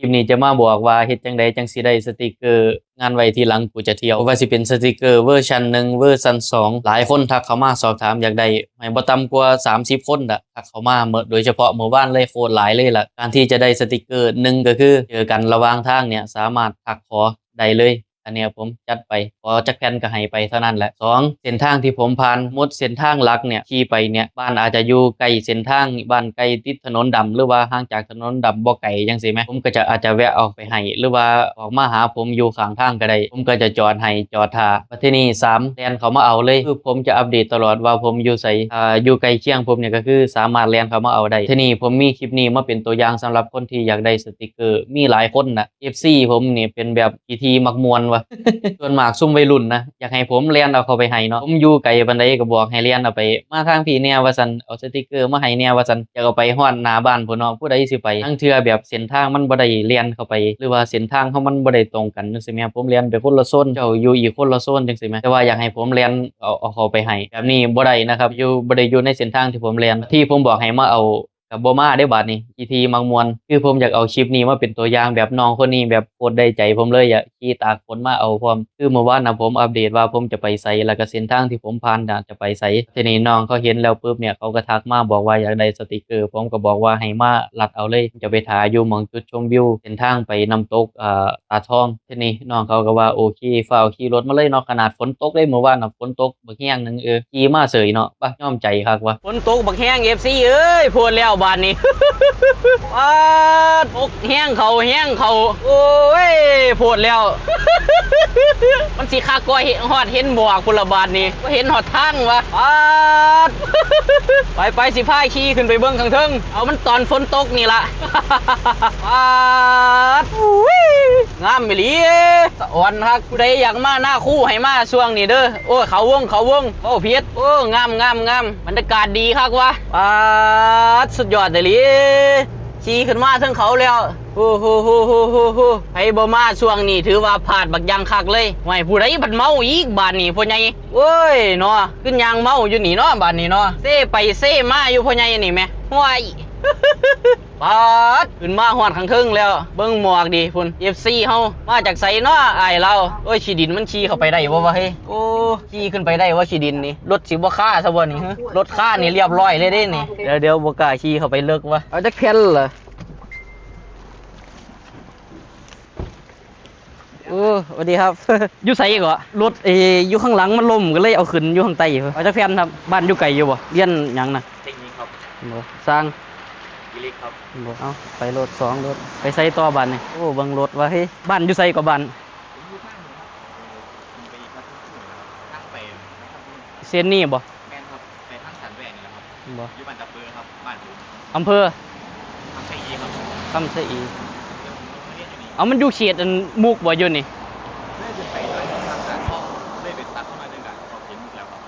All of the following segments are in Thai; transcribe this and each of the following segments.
ลิปนี้จะมาบอกว่าเฮ็ดจังใดจังสิได้สติกเกอร์งานไว้ทีหลังกูจะเที่ยวว่าสิเป็นสติกเกอร์เวอร์ชัน1เวอร์ชัน2หลายคนทักเข้ามาสอบถามอยากได้ให้บ่ต่ำกว่า30คนน่ะทักเข้ามาโดยเฉพาะเมื่อวานเลยโคตรหลายเลยล่ะการที่จะได้สติกเกอร์1ก็คือเจอกันระหว่างทางเนี่ยสามารถทักขอได้เลยอันเนี้ยผมจัดไปขอจักแผ่นก็ให้ไปเท่านั้นแหละ2เส้นทางที่ผมผ่านหมดเส้นทางหลักเนี่ยขี่ไปเนี่ยบ้านอาจจะอยู่ใกล้เส้นทางบ้านไกลติดถนนดำหรือว่าห่างจากถนนดำบ่ไกลจังซี่แหมผมก็จะอาจจะแวะออกไปให้หรือว่าออกมาหาผมอยู่ข้างทางก็ได้ผมก็จะจอดให้จอดท่าประเทศนี้3แล่นเขามาเอาเลยคือผมจะอัปเดตตลอดว่าผมอยู่ไสอยู่ใกล้เคียงผมเนี่ยก็คือสามารถแล่นเข้ามาเอาได้ทีนี้ผมมีคลิปนี้มาเป็นตัวอย่างสำหรับคนที่อยากได้สติกเกอร์มีหลายคนน่ะ FC ผมนี่เป็นแบบทีมักม่วนว่ะ ส่วนมากซุ่มวัยรุ่นนะอยากให้ผมเรียนเอาเข้าไปให้เนาะผมอยู่ไกลปานใดก็บอกให้เรียนเอาไปมาทางพี่แนวว่าซั่นเอาสติกเกอร์มาให้แนวว่าซั่นอยากเอาไปฮอดหน้าบ้านพุ่นเนาะผู้ใดสิไปทั้งเทื่อแบบเส้นทางมันบ่ได้เรียนเข้าไปหรือว่าเส้นทางเฮามันบ่ได้ตรงกันจังซี่แหมผมเรียนไปคนละโซนเจ้าอยู่อีกคนละโซนจังซี่แหมแต่ว่าอยากให้ผมเรียนเอาเข้าไปให้แบบนี้บ่ได้นะครับบ่ได้อยู่ในเส้นทางที่ผมเรียนที่ผมบอกให้มาเอากับบ่มาได้บาดนี้ทีมักม่วนคือผมอยากเอาคลิปนี้มาเป็นตัวอย่างแบบน้องคนนี้แบบโคตรได้ใจผมเลยอะขี่ตากฝนมาเอาพร้อมคือเมื่อวานน่ะผมอัปเดตว่าผมจะไปไสแล้วก็เส้นทางที่ผมผ่านน่ะจะไปไสทีนี้น้องเขาเห็นแล้วปุ๊บเนี่ยเขาก็ทักมาบอกว่าอยากได้สติกเกอร์ผมก็บอกว่าให้มาลัดเอาเลยจะไปถ่ายอยู่หม้องจุดชมวิวเส้นทางไปน้ำตกตาทองทีนี้น้องเขาก็ว่าโอเคฟ้าวขี่รถมาเลยเนาะขนาดฝนตกเลยเมื่อวานน่ะฝนตกบักแฮงนึงขี่มาเสยเนาะบ่ยอมใจคักว่ะฝนตกบักแฮง FC เอ้ยพูดแล้วบาดนี้ ว้าตกแห้งเขาโอ้ยโพดแล้ว มันสิคักกว่าฮอดเห็นบอกพุ่นละบาดนี้บ่เห็นฮอดทางวะไปสิพาขี่ขึ้นไปเบิ่งข้างเทิงเอามันตอนฝนตกนี่ล่ะ งามอีหลีสะอ่อนฮักผู้ใดอยากมาหน้าคู่ให้มาช่วงนี้เด้อโอ้เขาวงโอ้เพียรโอ้งามบรรยากาศดีคักวะสุดยอดเลยลิขี่ขึ้นมาทั้งเขาแล้วโอ้โหให้บ่มาช่วงนี้ถือว่าพลาดบักยังคักเลยไม่ผู้ใดบัดเมาอีกบาดนี้พ่อใหญ่โอ้ยเนาะขึ้นยางเมาอยู่นี่เนาะบาดนี้เนาะเซ่ไปเซ่มาอยู่พ่อใหญ่นี่แม่ห้วย ปาดขึ้นมาหอดข้างเทิงแล้วเบิ่งหมวกดิพุ่น FC เฮามาจากไสเนาะอ้ายเราโอ้ยขี้ดินมันขี่เข้าไปได้บ่วะเฮ้ยโอ้ขี่ขึ้นไปได้ว่าขี้ดินนี่รถสิบ่ค่าซะบ่นี่รถค่านี่เรียบร้อยเลยเด้นี่เดี๋ยวบ่กล้าขี่เข้าไปเลิกวะเอาจักแผ่นเหรอโอ้สวัสดีครับ อยู่ไสก็รถอยู่ข้างหลังมันล้มก็เลยเอาขึ้นอยู่ข้างใต้เอาจักแผ่นครับบ้านอยู่ไกลอยู่บ่เรียนหยังนะเทคนิคครับบ่สร้างกิริครับบ่เอาไปรถ2รถไปใส่ต่อบ้านนี่โอ้เบิ่งรถว่าเฮ้ยบ้านอยู่ไสก็บ้านเส้นนี้บ่แม่นครับไปทางสันแหวนนี่แหละครับบ่อยู่บ้านตะเปือครับบ้านผมอำเภอคำชะอีครับคำชะอีเอามันอยู่เขตอันมุกบ่อยู่นี่ไปทางสันช่องเลยไปตัดเข้ามาด้วยกันพอเห็นแล้วครับ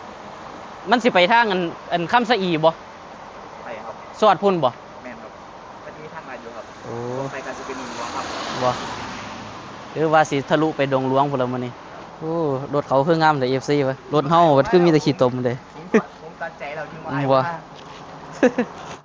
มันสิไปทางอันคำชะอีบ่ไปครับสอดพุ่นบ่แม่นครับมันมีทางมาอยู่ครับโอ้ไปกันสิเป็นดงหลวงครับบ่หรือว่าสิทะลุไปดงหลวงพุ่นละมื้อนี้โอ้รถเขาคืองามเลย FC วะรถเฮามันคือมีแต่ขี้ตมเลยผมตั้งใจแล้วที่ว่า